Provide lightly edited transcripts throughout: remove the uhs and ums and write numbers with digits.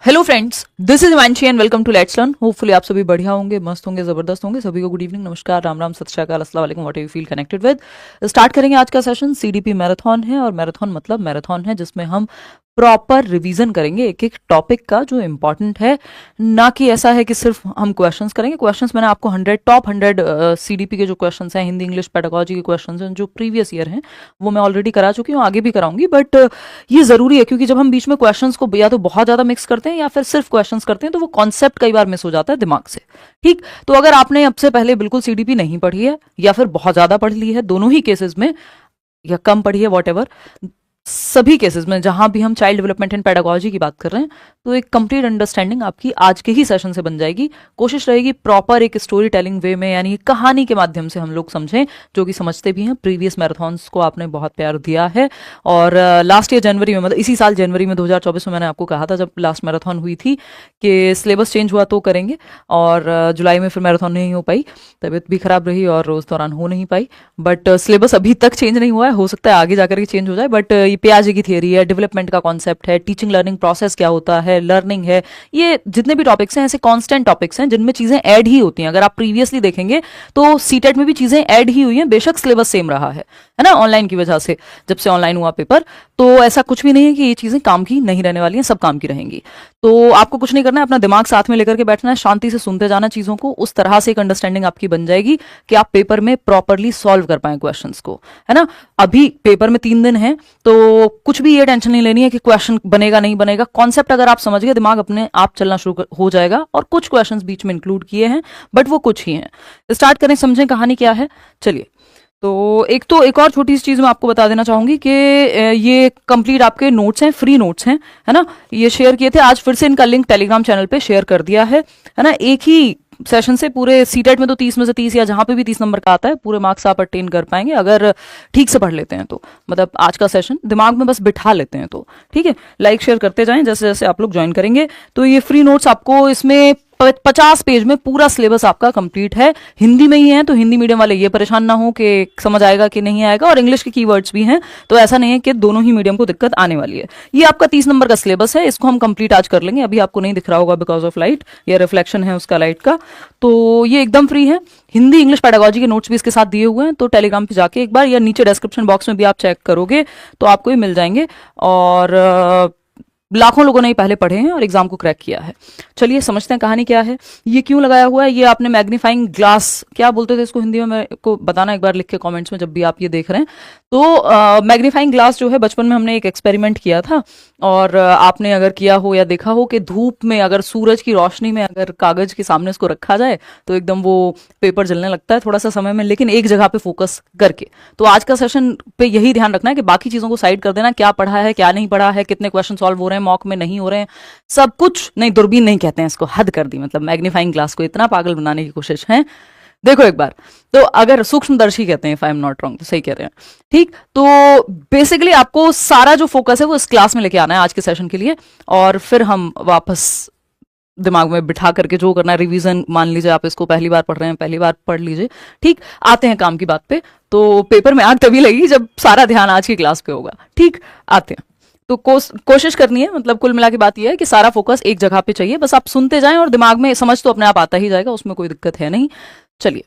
Hello friends, this is Vanshi and welcome to let's learn. Hopefully आप सभी बढ़िया होंगे, मस्त होंगे, जबरदस्त होंगे। सभी को गुड इवनिंग, नमस्कार, राम राम, सत श्री अकाल, अस्सलाम वालेकुम, what you feel connected with. Start करेंगे आज का सेशन। सीडीपी मैराथन है और मैराथन मतलब मैराथन है जिसमें हम प्रॉपर रिवीजन करेंगे एक एक टॉपिक का जो इंपॉर्टेंट है। ना कि ऐसा है कि सिर्फ हम क्वेश्चंस करेंगे। क्वेश्चंस मैंने आपको 100 सीडीपी के जो क्वेश्चंस हैं, हिंदी इंग्लिश पेडागोजी के क्वेश्चंस हैं जो प्रीवियस ईयर हैं, वो मैं ऑलरेडी करा चुकी हूँ, आगे भी कराऊंगी। बट ये जरूरी है क्योंकि जब हम बीच में क्वेश्चंस को या तो बहुत ज्यादा मिक्स करते हैं या फिर सिर्फ क्वेश्चंस करते हैं तो वो कॉन्सेप्ट कई बार मिस हो जाता है दिमाग से। ठीक, तो अगर आपने अब से पहले बिल्कुल सीडीपी नहीं पढ़ी है या फिर बहुत ज्यादा पढ़ ली है, दोनों ही केसेस में, या कम पढ़ी है, वॉट सभी केसेस में जहां भी हम चाइल्ड डेवलपमेंट एंड पेडागोजी की बात कर रहे हैं, तो एक कंप्लीट अंडरस्टैंडिंग आपकी आज के ही सेशन से बन जाएगी। कोशिश रहेगी प्रॉपर एक स्टोरी टेलिंग वे में, यानी कहानी के माध्यम से हम लोग समझें, जो कि समझते भी हैं। प्रीवियस मैराथन्स को आपने बहुत प्यार दिया है और लास्ट ईयर जनवरी में, मतलब इसी साल जनवरी में 2024 में मैंने आपको कहा था जब लास्ट मैराथन हुई थी कि सिलेबस चेंज हुआ तो करेंगे, और जुलाई में फिर मैराथन नहीं हो पाई, तबीयत भी खराब रही और उस दौरान हो नहीं पाई। बट सिलेबस अभी तक चेंज नहीं हुआ है, हो सकता है आगे जाकर के चेंज हो जाए। बट पियाजे की थियरी है, डेवलपमेंट का कॉन्सेप्ट है, टीचिंग लर्निंग प्रोसेस क्या होता है, लर्निंग है, ये जितने भी टॉपिक्स हैं ऐसे कांस्टेंट टॉपिक्स हैं जिनमें चीजें ऐड ही होती हैं। अगर आप प्रीवियसली देखेंगे तो सीटेट में भी चीजें ऐड ही हुई हैं, बेशक सिलेबस सेम रहा है ना, ऑनलाइन की वजह से, जब से ऑनलाइन हुआ पेपर। तो ऐसा कुछ भी नहीं है कि ये चीजें काम की नहीं रहने वाली हैं, सब काम की रहेंगी। तो आपको कुछ नहीं करना है, अपना दिमाग साथ में लेकर के बैठना है, शांति से सुनते जाना चीजों को। उस तरह से एक अंडरस्टैंडिंग आपकी बन जाएगी कि आप पेपर में प्रॉपरली सॉल्व कर पाए क्वेश्चंस को, है ना। अभी पेपर में 3 दिन है तो कुछ भी ये टेंशन नहीं लेनी है कि क्वेश्चन बनेगा नहीं बनेगा। कॉन्सेप्ट अगर आप समझ गए, दिमाग अपने आप चलना शुरू हो जाएगा। और कुछ क्वेश्चंस बीच में इंक्लूड किए हैं, बट वो कुछ ही हैं। स्टार्ट करें, समझें कहानी क्या है। चलिए, तो एक और छोटी सी चीज मैं आपको बता देना चाहूंगी कि ये कंप्लीट आपके नोट्स हैं, फ्री नोट्स हैं, है ना। ये शेयर किए थे, आज फिर से इनका लिंक टेलीग्राम चैनल पे शेयर कर दिया है ना। एक ही सेशन से पूरे सीटेट में तो 30 में से 30 या जहां पे भी 30 नंबर का आता है, पूरे मार्क्स आप अटेन कर पाएंगे अगर ठीक से पढ़ लेते हैं तो। मतलब आज का सेशन दिमाग में बस बिठा लेते हैं तो ठीक है। लाइक शेयर करते जाएं जैसे जैसे आप लोग ज्वाइन करेंगे। तो ये फ्री नोट्स आपको, इसमें 50 पेज में पूरा सिलेबस आपका कंप्लीट है। हिंदी में ही है तो हिंदी मीडियम वाले ये परेशान ना हो कि समझ आएगा कि नहीं आएगा, और इंग्लिश के कीवर्ड्स भी हैं, तो ऐसा नहीं है कि दोनों ही मीडियम को दिक्कत आने वाली है। ये आपका 30 नंबर का सिलेबस है, इसको हम कंप्लीट आज कर लेंगे। अभी आपको नहीं दिख रहा होगा बिकॉज ऑफ लाइट, या रिफ्लेक्शन है उसका लाइट का। तो ये एकदम फ्री है। हिंदी इंग्लिश पेडागोजी के नोट्स भी इसके साथ दिए हुए हैं, तो टेलीग्राम पे जाके एक बार, या नीचे डिस्क्रिप्शन बॉक्स में भी आप चेक करोगे तो आपको ये मिल जाएंगे। और लाखों लोगों ने ये पहले पढ़े हैं और एग्जाम को क्रैक किया है। चलिए समझते हैं कहानी क्या है। ये क्यों लगाया हुआ है, ये आपने मैग्नीफाइंग ग्लास, क्या बोलते थे इसको हिंदी में, मेरे को बताना एक बार लिख के कमेंट्स में जब भी आप ये देख रहे हैं। तो मैग्नीफाइंग ग्लास जो है, बचपन में हमने एक एक्सपेरिमेंट किया था, और आपने अगर किया हो या देखा हो कि धूप में अगर सूरज की रोशनी में अगर कागज के सामने इसको रखा जाए तो एकदम वो पेपर जलने लगता है थोड़ा सा समय में, लेकिन एक जगह पे फोकस करके। तो आज का सेशन पे यही ध्यान रखना है कि बाकी चीजों को साइड कर देना, क्या पढ़ा है क्या नहीं पढ़ा है, कितने क्वेश्चन सॉल्व हो रहे हैं मॉक में, नहीं हो रहे हैं, सब कुछ नहीं। दूरबीन नहीं कहते हैं इसको, हद कर दी, मतलब मैग्नीफाइंग ग्लास को इतना पागल बनाने की कोशिश है। देखो एक बार, तो अगर सूक्ष्मदर्शी कहते हैं, if I am not wrong, तो सही कह रहे हैं, ठीक। तो बेसिकली आपको सारा जो फोकस है वो इस क्लास में लेके आना है आज के सेशन के लिए, और फिर हम वापस दिमाग में बिठा करके जो करना है, रिवीजन मान लीजिए आप इसको पहली बार पढ़ रहे हैं, पहली बार पढ़ लीजिए, ठीक। आते हैं काम की बात पे। तो पेपर में आग तभी लगी जब सारा ध्यान आज की क्लास पे होगा, ठीक। आते हैं तो कोशिश करनी है, मतलब कुल मिला के बात यह है कि सारा फोकस एक जगह पे चाहिए, बस आप सुनते जाएं और दिमाग में समझ तो अपने आप आता ही जाएगा, उसमें कोई दिक्कत है नहीं। चलिए,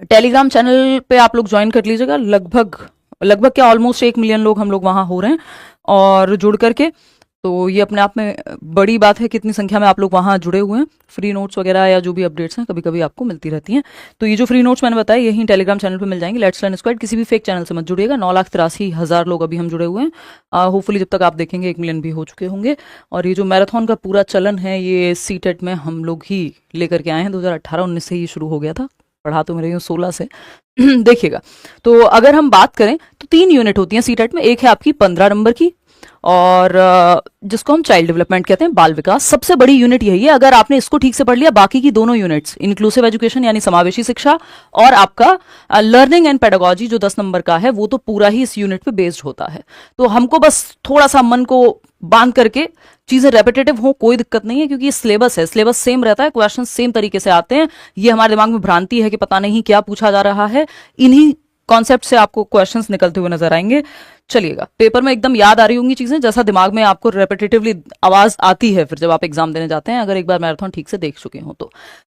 टेलीग्राम चैनल पे आप लोग ज्वाइन कर लीजिएगा। लगभग क्या, ऑलमोस्ट 1 मिलियन लोग हम लोग वहां हो रहे हैं और जुड़ करके, तो ये अपने आप में बड़ी बात है कितनी संख्या में आप लोग वहां जुड़े हुए हैं। फ्री नोट्स वगैरह या जो भी अपडेट्स हैं कभी कभी आपको मिलती रहती हैं। तो ये जो फ्री नोट्स मैंने बताया यही टेलीग्राम चैनल पे मिल जाएंगे, लेट्स लर्न स्क्वाड। किसी भी फेक चैनल से मत जुड़िएगा। 9,83,000 लोग अभी हम जुड़े हुए हैं। होपफुली जब तक आप देखेंगे 1 मिलियन भी हो चुके होंगे। और ये जो मैराथन का पूरा चलन है, ये सीटेट में हम लोग ही लेकर के आए हैं। 2018-19 से ही शुरू हो गया था, पढ़ा तो मेरे 16 से देखिएगा। तो अगर हम बात करें तो 3 यूनिट होती हैं सीटेट में। एक है आपकी 15 नंबर की, और जिसको हम चाइल्ड डेवलपमेंट कहते हैं, बाल विकास। सबसे बड़ी यूनिट यही है। अगर आपने इसको ठीक से पढ़ लिया, बाकी की दोनों यूनिट्स, इंक्लूसिव एजुकेशन यानी समावेशी शिक्षा, और आपका लर्निंग एंड पेडागोजी जो 10 नंबर का है, वो तो पूरा ही इस यूनिट पे बेस्ड होता है। तो हमको बस थोड़ा सा मन को बांध करके चीजें रेपिटेटिव हो, कोई दिक्कत नहीं है, क्योंकि ये सिलेबस है, सिलेबस सेम रहता है, क्वेश्चन सेम तरीके से आते हैं। ये हमारे दिमाग में भ्रांति है कि पता नहीं क्या पूछा जा रहा है। इन्हीं कॉन्सेप्ट से आपको क्वेश्चंस निकलते हुए नजर आएंगे। चलिएगा, पेपर में एकदम याद आ रही होंगी चीजें, जैसा दिमाग में आपको रेपिटेटिवली आवाज आती है फिर जब आप एग्जाम देने जाते हैं, अगर एक बार मैराथन ठीक से देख चुके हो तो।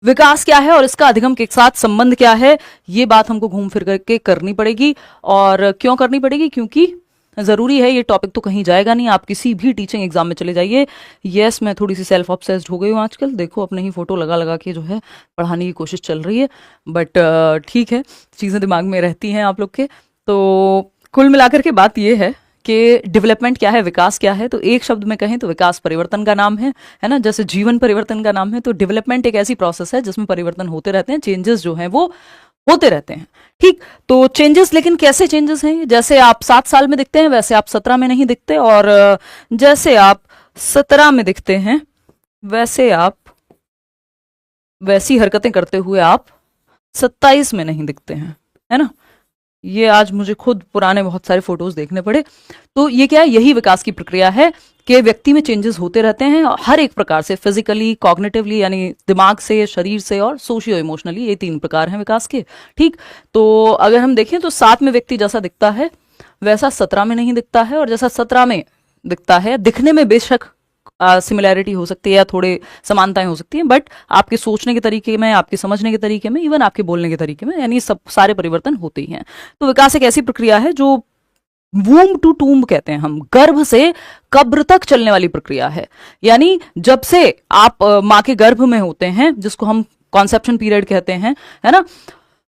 विकास क्या है और इसका अधिगम के साथ संबंध क्या है, ये बात हमको घूम फिर करके करनी पड़ेगी। और क्यों करनी पड़ेगी? क्योंकि जरूरी है, ये टॉपिक तो कहीं जाएगा नहीं, आप किसी भी टीचिंग एग्जाम में चले जाइए। यस, मैं थोड़ी सी सेल्फ ऑब्सेस्ड हो गई हूँ आजकल, देखो अपने ही फोटो लगा लगा के जो है पढ़ाने की कोशिश चल रही है, बट ठीक है, चीज़ें दिमाग में रहती हैं आप लोग के। तो कुल मिलाकर के बात ये है कि डेवलपमेंट क्या है, विकास क्या है। तो एक शब्द में कहें तो विकास परिवर्तन का नाम है ना, जैसे जीवन परिवर्तन का नाम है, तो डेवलपमेंट एक ऐसी प्रोसेस है जिसमें परिवर्तन होते रहते हैं, चेंजेस जो हैं वो होते रहते हैं। ठीक, तो चेंजेस, लेकिन कैसे चेंजेस हैं? जैसे आप 7 साल में दिखते हैं वैसे आप 17 में नहीं दिखते, और जैसे आप 17 में दिखते हैं वैसे आप वैसी हरकतें करते हुए आप 27 में नहीं दिखते हैं, है ना। ये आज मुझे खुद पुराने बहुत सारे फोटोज देखने पड़े। तो ये क्या है? यही विकास की प्रक्रिया है कि व्यक्ति में चेंजेस होते रहते हैं हर एक प्रकार से, फिजिकली, कॉग्निटिवली यानी दिमाग से, शरीर से, और सोशियो इमोशनली, ये 3 प्रकार हैं विकास के। ठीक, तो अगर हम देखें तो 7 में व्यक्ति जैसा दिखता है वैसा 17 में नहीं दिखता है, और जैसा 17 में दिखता है, दिखने में बेशक सिमिलैरिटी हो सकती है या थोड़े समानताएं हो सकती हैं, बट आपके सोचने के तरीके में, आपके समझने के तरीके में, इवन आपके बोलने के तरीके में, यानी सब सारे परिवर्तन होते ही हैं। तो विकास एक ऐसी प्रक्रिया है जो वूम्ब टू टूम्ब कहते हैं हम, गर्भ से कब्र तक चलने वाली प्रक्रिया है। यानी जब से आप माँ के गर्भ में होते हैं, जिसको हम कॉन्सेप्शन पीरियड कहते हैं, है ना,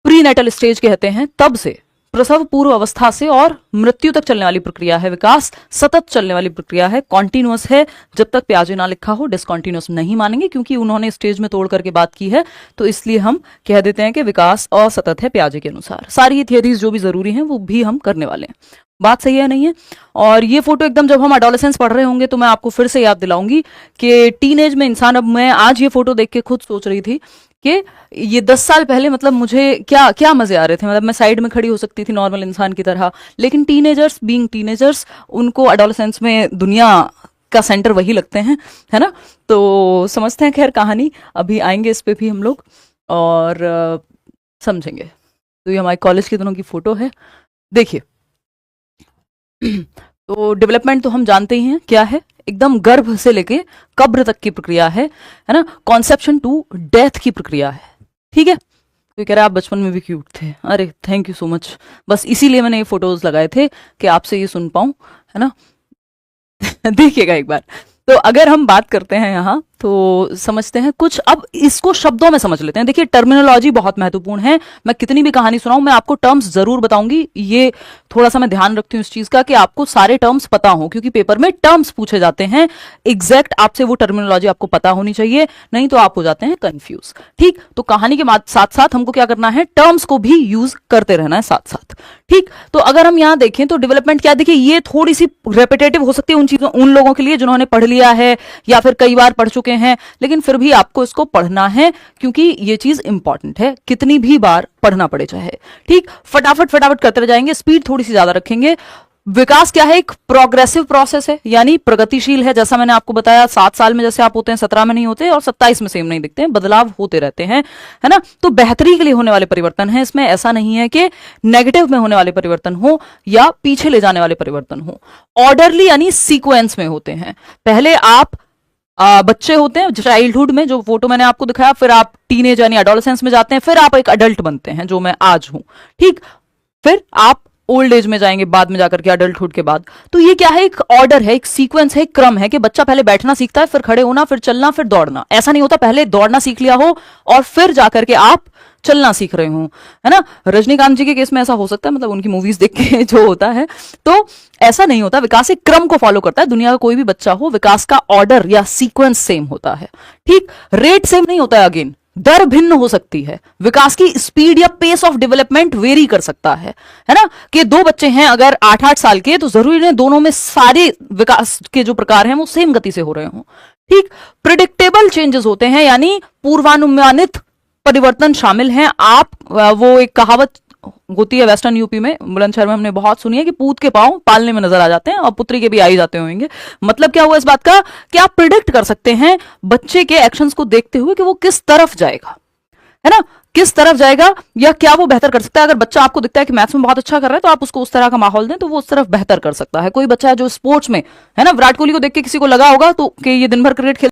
प्री नेटल स्टेज कहते हैं, तब से प्रसव पूर्व अवस्था से और मृत्यु तक चलने वाली प्रक्रिया है विकास, सतत चलने वाली प्रक्रिया है, कॉन्टिन्यूअस है। जब तक प्याजे ना लिखा हो डिसकॉन्टिन्यूअस नहीं मानेंगे, क्योंकि उन्होंने स्टेज में तोड़ करके बात की है, तो इसलिए हम कह देते हैं कि विकास असतत है प्याजे के अनुसार। सारी ये थियरीज जो भी जरूरी हैं वो भी हम करने वाले हैं। बात सही है नहीं है? और ये फोटो एकदम जब हम एडोलेसेंस पढ़ रहे होंगे तो मैं आपको फिर से याद दिलाऊंगी कि टीनेज में इंसान, अब मैं आज ये फोटो देख के खुद सोच रही थी कि ये 10 साल पहले मतलब मुझे क्या क्या मजे आ रहे थे, मतलब मैं साइड में खड़ी हो सकती थी नॉर्मल इंसान की तरह, लेकिन टीनेजर्स बीइंग टीनेजर्स, उनको एडोलेसेंस में दुनिया का सेंटर वही लगते हैं, है ना। तो समझते हैं, खैर कहानी अभी आएंगे इस पे भी हम लोग और समझेंगे। तो ये हमारे कॉलेज के दिनों की फोटो है, देखिए। तो डेवलपमेंट तो हम जानते ही हैं क्या है, एकदम गर्भ से लेके कब्र तक की प्रक्रिया है ना। कॉन्सेप्शन टू डेथ की प्रक्रिया है, ठीक है। तो कह रहा आप बचपन में भी क्यूट थे, अरे थैंक यू सो मच, बस इसीलिए मैंने ये फोटोज लगाए थे कि आपसे ये सुन पाऊं, है ना। देखिएगा एक बार। तो अगर हम बात करते हैं यहाँ तो समझते हैं कुछ, अब इसको शब्दों में समझ लेते हैं। देखिए टर्मिनोलॉजी बहुत महत्वपूर्ण है, मैं कितनी भी कहानी सुनाऊं मैं आपको टर्म्स जरूर बताऊंगी, ये थोड़ा सा मैं ध्यान रखती हूँ इस चीज का कि आपको सारे टर्म्स पता हो, क्योंकि पेपर में टर्म्स पूछे जाते हैं, एग्जैक्ट आपसे वो टर्मिनोलॉजी आपको पता होनी चाहिए, नहीं तो आप हो जाते हैं कंफ्यूज। ठीक, तो कहानी के साथ साथ हमको क्या करना है, टर्म्स को भी यूज करते रहना है साथ साथ। ठीक, तो अगर हम यहाँ देखें तो डेवलपमेंट क्या, देखिए ये थोड़ी सी रेपिटेटिव हो सकती है उन चीजों, उन लोगों के लिए जिन्होंने पढ़ लिया है या फिर कई बार पढ़ चुके हैं, लेकिन फिर भी आपको इसको पढ़ना है क्योंकि ये चीज इंपॉर्टेंट है, कितनी भी बार पढ़ना पड़े चाहे। ठीक, फटाफट फटाफट करते रह जाएंगे, स्पीड थोड़ी सी ज्यादा रखेंगे। विकास क्या है, एक प्रोग्रेसिव प्रोसेस है, यानी प्रगतिशील है। जैसा मैंने आपको बताया 7 साल में जैसे आप होते हैं 17 में नहीं होते, और 27 में सेम नहीं दिखते हैं, बदलाव होते रहते हैं, है ना। तो बेहतरी के लिए होने वाले परिवर्तन है इसमें, ऐसा नहीं है कि नेगेटिव में होने वाले परिवर्तन हो या पीछे ले जाने वाले परिवर्तन हो। ऑर्डरली यानी सीक्वेंस में होते हैं। पहले आप बच्चे होते हैं चाइल्डहुड में, जो फोटो मैंने आपको दिखाया, फिर आप टीनेज यानी एडोलेसेंस में जाते हैं, फिर आप एक अडल्ट बनते हैं जो मैं आज हूं। ठीक, फिर आप ओल्ड एज में जाएंगे बाद में जाकर के, अडल्टहुड के बाद। तो ये क्या है, एक ऑर्डर है, एक सीक्वेंस है, एक क्रम है कि बच्चा पहले बैठना सीखता है, फिर खड़े होना, फिर चलना, फिर दौड़ना। ऐसा नहीं होता पहले दौड़ना सीख लिया हो और फिर जाकर के आप चलना सीख रहे हो, है ना। रजनीकांत जी के केस में ऐसा हो सकता है, मतलब उनकी मूवीज देख के जो होता है, तो ऐसा नहीं होता। विकास एक क्रम को फॉलो करता है, दुनिया का कोई भी बच्चा हो, विकास का ऑर्डर या सीक्वेंस सेम होता है। ठीक, रेट सेम नहीं होता है, अगेन दर भिन्न हो सकती है, विकास की स्पीड या पेस ऑफ डेवलपमेंट वेरी कर सकता है ना। कि 2 बच्चे हैं अगर 8-8 साल के, तो जरूरी नहीं दोनों में सारे विकास के जो प्रकार हैं वो सेम गति से हो रहे हों। ठीक, प्रिडिक्टेबल चेंजेस होते हैं, यानी पूर्वानुमानित परिवर्तन शामिल हैं। आप वो एक कहावत होती है वेस्टर्न यूपी में, बुलंदशहर में हमने बहुत सुनी है कि पूत के पांव पालने में नजर आ जाते हैं, और पुत्री के भी आ ही जाते होंगे। मतलब क्या हुआ इस बात का कि आप प्रिडिक्ट कर सकते हैं बच्चे के एक्शंस को देखते हुए कि वो किस तरफ जाएगा, है ना। किस तरफ जाएगा या क्या वो बेहतर कर सकता है। अगर बच्चा आपको दिखता है कि मैथ्स में बहुत अच्छा कर रहा है तो आप उसको उस तरह का माहौल दें तो वो उस तरफ बेहतर कर सकता है। कोई बच्चा है जो स्पोर्ट्स में है ना, विराट कोहली को देख के किसी को लगा होगा तो कि ये दिन भर क्रिकेट खेल